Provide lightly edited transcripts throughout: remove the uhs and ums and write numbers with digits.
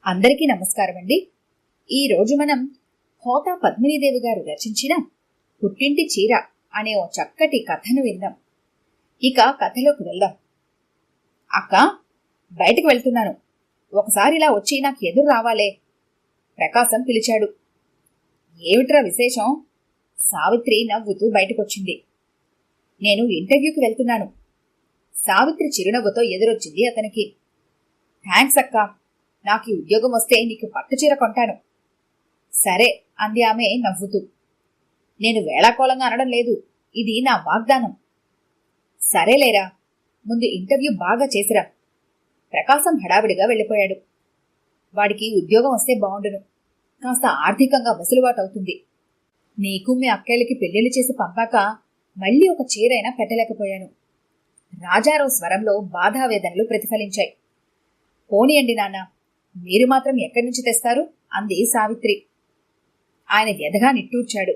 అందరికీ నమస్కారం అండి. ఈరోజు మనం హోతా పద్మినీదేవి గారు రచించిన పుట్టింటి చీర అనే ఓ చక్కటి కథను విందాం. ఇక కథలోకి వెళ్దాం. అక్క, బయటకు వెళ్తున్నాను, ఒకసారి ఇలా వచ్చి నాకు ఎదురు రావాలే, ప్రకాశం పిలిచాడు. ఏమిట్రా విశేషం? సావిత్రి నవ్వుతూ బయటకొచ్చింది. నేను ఇంటర్వ్యూకి వెళ్తున్నాను. సావిత్రి చిరునవ్వుతో ఎదురొచ్చింది అతనికి. థ్యాంక్స్ అక్క, నాకు ఈ ఉద్యోగం వస్తే నీకు పట్టుచీర కొంటాను. సరే అంది ఆమె నవ్వుతూ. నేను వేళాకోళంగా అనడం లేదు, ఇది నా వాగ్దానం. సరేలేరా, ముందు ఇంటర్వ్యూ బాగా చేసిరా. ప్రకాశం హడావిడిగా వెళ్ళిపోయాడు. వాడికి ఉద్యోగం వస్తే బాగుండును, కాస్త ఆర్థికంగా వెసులుబాటు అవుతుంది. నీకు మీ అక్కయ్యలకి పెళ్లిళ్ళు చేసి పంపాక మళ్లీ ఒక చీరైనా పెట్టలేకపోయాను. రాజారావు స్వరంలో బాధావేదనలు ప్రతిఫలించాయి. పోనీయండి నాన్న, మీరు మాత్రం ఎక్కడి నుంచి తెస్తారు? అంది సావిత్రి. ఆయన వ్యధగా నిట్టూర్చాడు.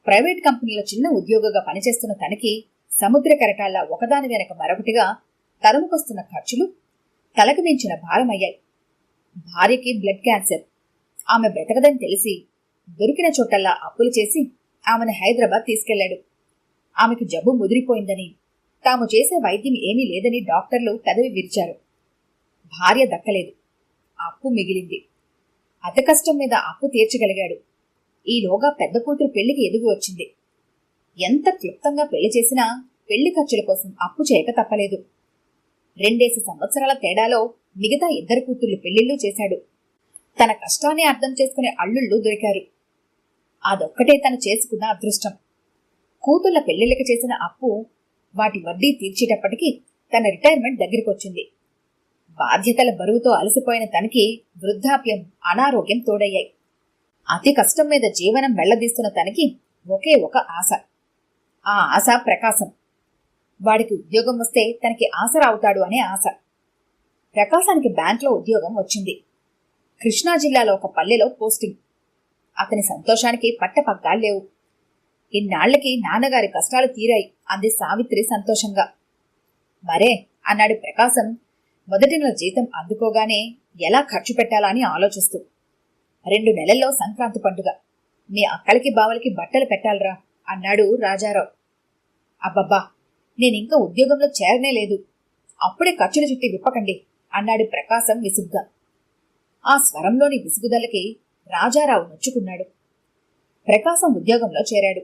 ప్రైవేట్ కంపెనీలో చిన్న ఉద్యోగిగా పనిచేస్తున్న తనకి సముద్ర కెరటాల్లా ఒకదాని వెనక మరొకటిగా తరుముకొస్తున్న ఖర్చులు తలకు మించిన భారమయ్యాయి. భార్యకి బ్లడ్ క్యాన్సర్. ఆమె బ్రతకదని తెలిసి దొరికిన చోటల్లా అప్పులు చేసి ఆమెను హైదరాబాద్ తీసుకెళ్లాడు. ఆమెకు జబ్బు ముదిరిపోయిందని, తాము చేసే వైద్యం ఏమీ లేదని డాక్టర్లు పెదవి విరిచారు. భార్య దక్కలేదు, అప్పు మిగిలింది. అతి కష్టం మీద అప్పు తీర్చగలిగాడు. ఈలోగా పెద్ద కూతురు పెళ్లికి ఎదుగు వచ్చింది. ఎంత క్లుప్తంగా పెళ్లి చేసినా పెళ్లి ఖర్చుల కోసం అప్పు చేయక తప్పలేదు. 2 సంవత్సరాల తేడాలో మిగతా 2 కూతుర్లు పెళ్లిళ్ళు చేశాడు. తన కష్టాన్ని అర్థం చేసుకునే అల్లుళ్ళు దొరికారు. అదొక్కటే తను చేసుకున్న అదృష్టం. కూతుళ్ల పెళ్లిళ్ళకి చేసిన అప్పు, వాటి వడ్డీ తీర్చేటప్పటికీ తన రిటైర్మెంట్ దగ్గరికొచ్చింది. బాధ్యతల బరువుతో అలసిపోయిన తనకి వృద్ధాప్యం, అనారోగ్యం తోడయ్యాయి. అతి కష్టం మీద జీవనం వెళ్లదీస్తున్న తనకి ఒకే ఒక ఆశ. ఆ ఆశ ప్రకాశం. వాడికి ఉద్యోగం వస్తే తనకి ఆసరా అవుతాడు అనే ఆశ. ప్రకాశానికి బ్యాంక్లో ఉద్యోగం వచ్చింది. కృష్ణా జిల్లాలో ఒక పల్లెలో పోస్టింగ్. అతని సంతోషానికి పట్టపగ్గాల్లేవు. ఇన్నాళ్లకి నాన్నగారి కష్టాలు తీరాయి అంది సావిత్రి సంతోషంగా. మరే అన్నాడు ప్రకాశం మొదటి నెల జీతం అందుకోగానే ఎలా ఖర్చు పెట్టాలా అని ఆలోచిస్తూ. 2 నెలల్లో సంక్రాంతి పండుగ. మీ అక్కలకి బావలకి బట్టలు పెట్టాలరా అన్నాడు రాజారావు. అబ్బబ్బా, నేనింకా ఉద్యోగంలో చేరనే లేదు, అప్పుడే ఖర్చుల చుట్టి విప్పకండి అన్నాడు ప్రకాశం విసుగ్గా. ఆ స్వరంలోని విసుగుదలకి రాజారావు నొచ్చుకున్నాడు. ప్రకాశం ఉద్యోగంలో చేరాడు.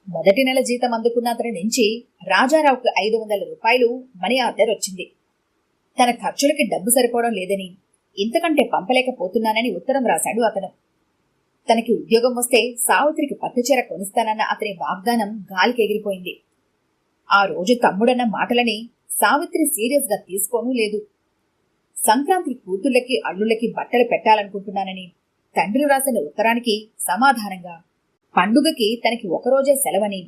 మొదటి నెల జీతం అందుకున్న అతని నుంచి రాజారావుకు 500 రూపాయలు మనీ ఆర్డర్ వచ్చింది. తన ఖర్చులకి డబ్బు సరిపోవడం లేదని, ఇంతకంటే పంపలేకపోతున్నానని ఉత్తరం రాశాడు అతను. తనకి ఉద్యోగం వస్తే సావిత్రికి పట్టుచీర కొనిస్తానన్న అతని వాగ్దానం గాలికి ఎగిరిపోయింది. ఆ రోజు తమ్ముడన్న మాటలని సావిత్రి సీరియస్ గా తీసుకోనూ లేదు. సంక్రాంతి కూతుళ్ళకి అల్లుళ్ళకి బట్టలు పెట్టాలనుకుంటున్నానని తండ్రి రాసిన ఉత్తరానికి సమాధానంగా పండుగకి తనకి ఒకరోజే సెలవని,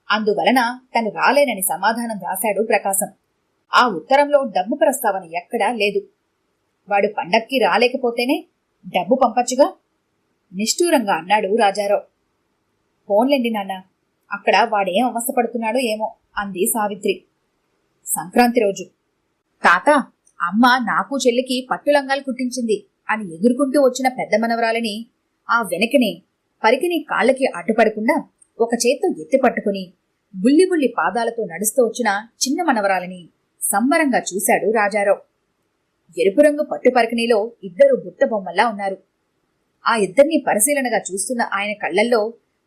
అందువలన తను రాలేనని సమాధానం రాశాడు ప్రకాశం. ఆ ఉత్తరంలో డబ్బు ప్రస్తావన ఎక్కడా లేదు. వాడు పండక్కి రాలేకపోతేనే డబ్బు పంపచ్చుగా, నిష్ఠూరంగా అన్నాడు రాజారావు. ఫోన్లేండి నాన్న, అక్కడ వాడేం అవస్థపడుతున్నాడో ఏమో అంది సావిత్రి. సంక్రాంతి రోజు తాత, అమ్మ నాకు చెల్లికి పట్టులంగాలు కుట్టించింది అని ఎగురుకుంటూ వచ్చిన పెద్ద మనవరాలని ఆ వెనకనే పరికిని కాళ్ళకి అడ్డుపడకుండా ఒక చేత్తో ఎత్తి పట్టుకుని బుల్లి బుల్లి పాదాలతో నడుస్తూ వచ్చిన చిన్న మనవరాలని సంబరంగా చూశాడు రాజారావు. ఎరుపు రంగు పట్టు పరికిణీలో 2 బుట్ట బొమ్మల్లా ఉన్నారు. ఆ ఇద్దరిని పరిశీలనగా చూస్తున్న ఆయన కళ్లల్లో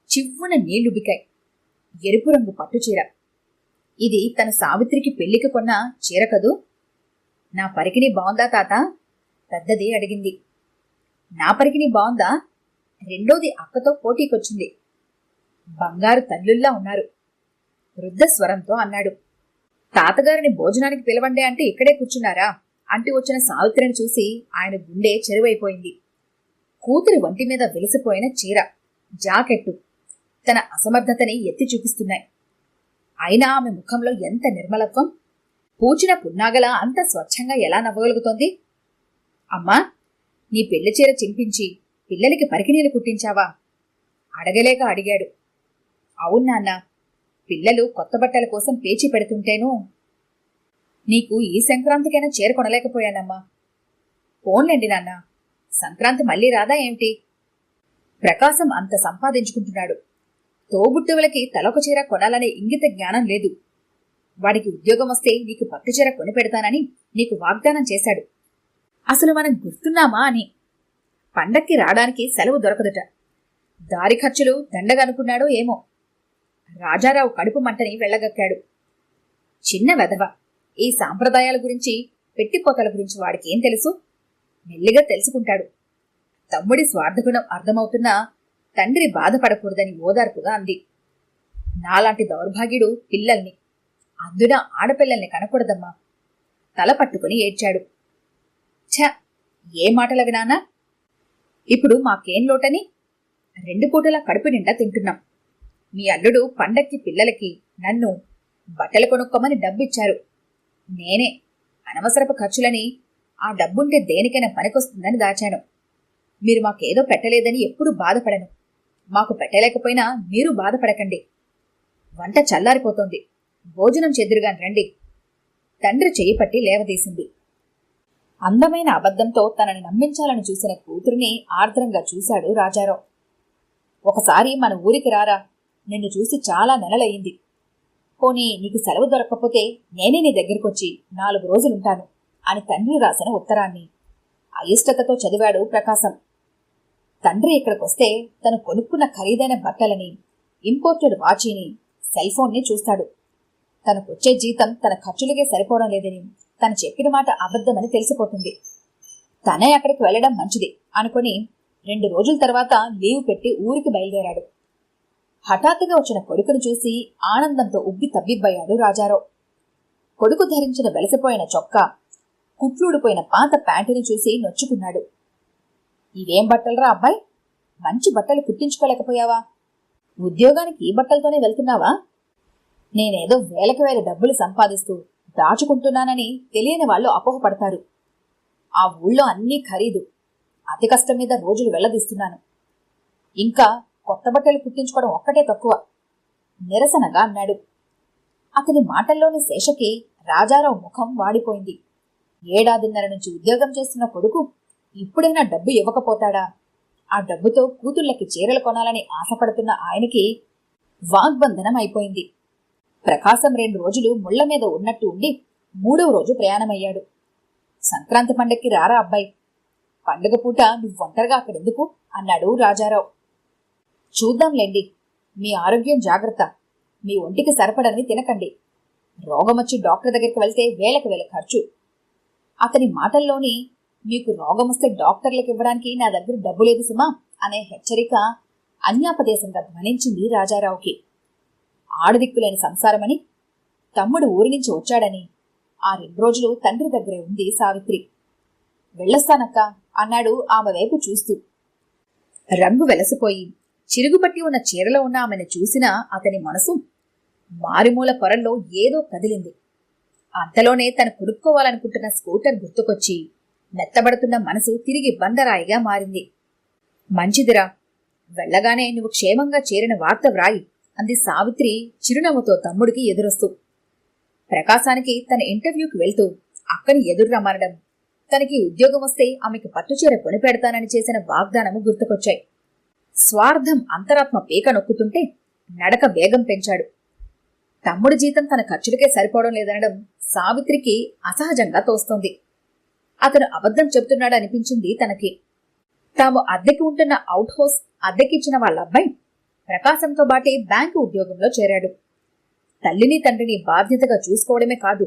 చివ్వున నీళ్లుబికాయి. ఎరుపు రంగు పట్టుచీర. ఇది తన సావిత్రికి పెళ్లికి కొన్న చీర కదూ? నా పరికిణీ బాగుందా తాత? పెద్దది అడిగింది. నా పరికిణీ బాగుందా? రెండోది అక్కతో పోటీకొచ్చింది. బంగారు తల్లుల్లా ఉన్నారు, వృద్ధ స్వరంతో అన్నాడు. తాతగారిని భోజనానికి పిలవండి అంటే ఇక్కడే కూర్చున్నారా అంటూ వచ్చిన సావిత్రిని చూసి ఆయన గుండె చెరువైపోయింది. కూతురి ఒంటి మీద వెలిసిపోయిన చీర, జాకెట్టు తన అసమర్థతని ఎత్తి చూపిస్తున్నాయి. అయినా ఆమె ముఖంలో ఎంత నిర్మలత్వం! పూచిన పున్నాగలా అంత స్వచ్ఛంగా ఎలా నవ్వగలుగుతోంది? అమ్మా, నీ పెళ్లి చీర చింపించి పిల్లలకి పరికిణీలు కుట్టించావా? అడగలేక అడిగాడు. అవునాన్న, పిల్లలు కొత్త బట్టల కోసం పేచి పెడుతుంటేనూ. నీకు ఈ సంక్రాంతికైనా చీర కొనలేకపోయానమ్మా. పోన్లేండి నాన్న, సంక్రాంతి మళ్ళీ రాదా ఏమిటి? ప్రకాశం అంత సంపాదించుకుంటున్నాడు. తోబుట్టువులకి తలొక చీర కొనాలనే ఇంగిత జ్ఞానం లేదు. వాడికి ఉద్యోగం వస్తే నీకు పట్టుచీర కొని పెడతానని నీకు వాగ్దానం చేశాడు. అసలు మనం గుర్తున్నామా అని. పండక్కి రావడానికి సెలవు దొరకదుట. దారి ఖర్చులు దండగనుకున్నాడో ఏమో. రాజారావు కడుపు మంటని వెళ్ళగక్కాడు. చిన్న వెధవ. ఈ సాంప్రదాయాల గురించి, పెట్టిపోతల గురించి వాడికి ఏం తెలుసు? మెల్లిగా తెలుసుకుంటాడు. తమ్ముడి స్వార్థగుణం అర్థమవుతున్నా తండ్రి బాధపడకూడదని ఓదార్పుగా అంది. నాలాంటి దౌర్భాగ్యుడు పిల్లల్ని, అందున ఆడపిల్లల్ని కనకూడదమ్మా. తల పట్టుకుని ఏడ్చాడు. ఛ, ఏ మాటలవి నాన్నా? ఇప్పుడు మాకేం లోటని? 2 పూటలా కడుపు నిండా తింటున్నాం. మీ అల్లుడు పండక్కి పిల్లలకి, నన్ను బట్టలు కొనుక్కోమని డబ్బిచ్చారు. నేనే అనవసరపు ఖర్చులని, ఆ డబ్బుంటే దేనికైనా పనికొస్తుందని దాచాను. మీరు మాకేదో పెట్టలేదని ఎప్పుడూ బాధపడను. మాకు పెట్టలేకపోయినా మీరు బాధపడకండి. వంట చల్లారిపోతోంది, భోజనం చెదురుగాని రండి. తండ్రి చెయ్యి పట్టి లేవదీసింది. అందమైన అబద్ధంతో తనని నమ్మించాలని చూసిన కూతురిని ఆర్ద్రంగా చూశాడు రాజారావు. ఒకసారి మన ఊరికి రారా, నిన్ను చూసి చాలా నెలలయ్యింది. పోనీ నీకు సెలవు దొరక్కపోతే నేనే నీ దగ్గరకొచ్చి 4 రోజులుంటాను అని తండ్రి రాసిన ఉత్తరాన్ని అయిష్టతతో చదివాడు ప్రకాశం. తండ్రి ఇక్కడికొస్తే తను కొనుక్కున్న ఖరీదైన బట్టలని, ఇంపోర్టెడ్ వాచీని, సెల్ ఫోన్ని చూస్తాడు. తనకొచ్చే జీతం తన ఖర్చులకే సరిపోవడం లేదని, తను చెప్పిన మాట అబద్ధమని తెలిసిపోతుంది. తనే అక్కడికి వెళ్లడం మంచిది అనుకుని 2 రోజుల తర్వాత లీవ్ పెట్టి ఊరికి బయలుదేరాడు. హఠాత్తుగా వచ్చిన కొడుకును చూసి ఆనందంతో ఉబ్బి తబ్బిబ్బయ్యాడు రాజారావు. కొడుకు ధరించిన వెలసిపోయిన చొక్కా, కుట్లూడిపోయిన పాత ప్యాంటుని చూసి నొచ్చుకున్నాడు. ఇవేం బట్టలరా అబ్బాయి? మంచి బట్టలు కుట్టించుకోలేకపోయావా? ఉద్యోగానికి ఈ బట్టలతోనే వెళ్తున్నావా? నేనేదో వేలకు వేల డబ్బులు సంపాదిస్తూ దాచుకుంటున్నానని తెలియని వాళ్ళు అపోహపడతారు. ఆ ఊళ్ళో అన్నీ ఖరీదు. అతి కష్టం మీద రోజులు వెళ్లదీస్తున్నాను. ఇంకా కొత్త బట్టలు కుట్టించుకోవడం ఒక్కటే తక్కువ నిరసనగా అన్నాడు. అతని మాటల్లోని శేషకి రాజారావు ముఖం వాడిపోయింది. 1.5 ఏళ్ల నుంచి ఉద్యోగం చేస్తున్న కొడుకు ఇప్పుడైనా డబ్బు ఇవ్వకపోతాడా? ఆ డబ్బుతో కూతుళ్ళకి చీరలు కొనాలని ఆశపడుతున్న ఆయనకి వాగ్బంధనం అయిపోయింది. ప్రకాశం 2 రోజులు ముళ్ల మీద ఉన్నట్టు ఉండి 3వ రోజు ప్రయాణమయ్యాడు. సంక్రాంతి పండక్కి రారా అబ్బాయి, పండుగ పూట నువ్వు ఒంటరిగా అక్కడెందుకు అన్నాడు రాజారావు. చూద్దాంలేండి, మీ ఆరోగ్యం జాగ్రత్త. మీ ఒంటికి సరిపడని తినకండి. రోగమొచ్చి డాక్టర్ దగ్గరికి వెళ్తే వేలకు వేల ఖర్చు. అతని మాటల్లోని మీకు రోగమొస్తే డాక్టర్లకు ఇవ్వడానికి నా దగ్గర డబ్బు లేదు సుమా అనే హెచ్చరిక అన్యాపదేశంగా ధ్వనించింది రాజారావుకి. ఆడదిక్కులేని సంసారమని, తమ్ముడు ఊరి నుంచి వచ్చాడని ఆ 2 రోజులు తండ్రి దగ్గరే ఉంది సావిత్రి. వెళ్ళొస్తానక్క అన్నాడు ఆమె వైపు చూస్తూ. రంగు వెలసిపోయి చిరుగుపట్టి ఉన్న చీరలో ఉన్న ఆమెను చూసినా అతని మనసు మారుమూల పొరల్లో ఏదో కదిలింది. అంతలోనే తను కొనుక్కోవాలనుకుంటున్న స్కూటర్ గుర్తుకొచ్చి మెత్తబడుతున్న మనసు తిరిగి బండరాయిగా మారింది. మంచిదిరా, వెళ్ళగానే నువ్వు క్షేమంగా చేరిన వార్త వ్రాయి అంది సావిత్రి చిరునవ్వుతో తమ్ముడికి ఎదురొస్తూ. ప్రకాశానికి తన ఇంటర్వ్యూకి వెళ్తూ అక్కని ఎదురు రమ్మనడం, తనకి ఉద్యోగం వస్తే ఆమెకి పట్టుచీర కొనిపెడతానని చేసిన వాగ్దానము గుర్తుకొచ్చాయి. స్వార్థం అంతరాత్మ పీక నొక్కుతుంటే నడక వేగం పెంచాడు. తమ్ముడి జీతం తన ఖర్చులకే సరిపోవడం లేదనడం సావిత్రికి అసహజంగా తోస్తోంది. అతను అబద్ధం చెబుతున్నాడనిపించింది తనకి. తాము అద్దెకి ఉంటున్న అవుట్ హౌస్ అద్దెకిచ్చిన వాళ్ళ అబ్బాయి ప్రకాశంతో బాటే బ్యాంకు ఉద్యోగంలో చేరాడు. తల్లిని తండ్రిని బాధ్యతగా చూసుకోవడమే కాదు,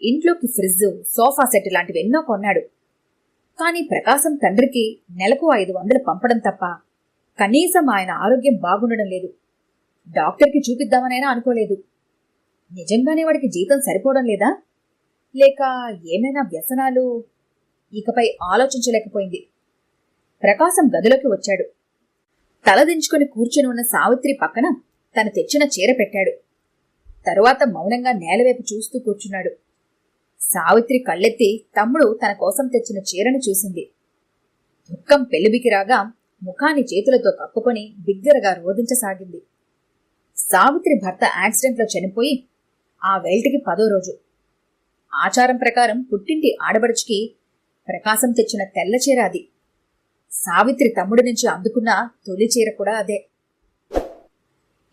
ఇంట్లోకి ఫ్రిడ్జ్, సోఫా సెట్ లాంటివెన్నో కొన్నాడు. కాని ప్రకాశం తండ్రికి నెలకు 500 పంపడం తప్ప కనీసం ఆయన ఆరోగ్యం బాగుండడం లేదు. డాక్టర్కి చూపిద్దామనైనా అనుకోలేదు. నిజంగానే వాడికి జీతం సరిపోవడం లేదా, లేక ఏమైనా వ్యసనాలు? ఇకపై ఆలోచించలేకపోయింది. ప్రకాశం గదిలోకి వచ్చాడు. తలదించుకుని కూర్చుని ఉన్న సావిత్రి పక్కన తను తెచ్చిన చీర పెట్టాడు. తరువాత మౌనంగా నేలవైపు చూస్తూ కూర్చున్నాడు. సావిత్రి కళ్ళెత్తి తమ్ముడు తన కోసం తెచ్చిన చీరను చూసింది. దుఃఖం పెళ్లిబికి రాగా ముఖాన్ని చేతులతో కప్పుకొని బిగ్గరగా రోధించసాగింది. సావిత్రి భర్త యాక్సిడెంట్లో చనిపోయి ఆ వేల్టికి 10వ రోజు. ఆచారం ప్రకారం పుట్టింటి ఆడబడుచుకి ప్రకాశం తెచ్చిన తెల్ల చీర అది. సావిత్రి తమ్ముడి నుంచి అందుకున్న తొలి చీర కూడా అదే.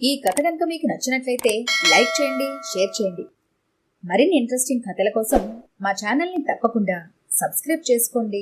ఈ కథ కనుక మీకు నచ్చినట్లయితే లైక్ చేయండి, షేర్ చేయండి. మరిన్ని ఇంట్రెస్టింగ్ కథల కోసం మా ఛానల్ని తప్పకుండా సబ్స్క్రైబ్ చేసుకోండి.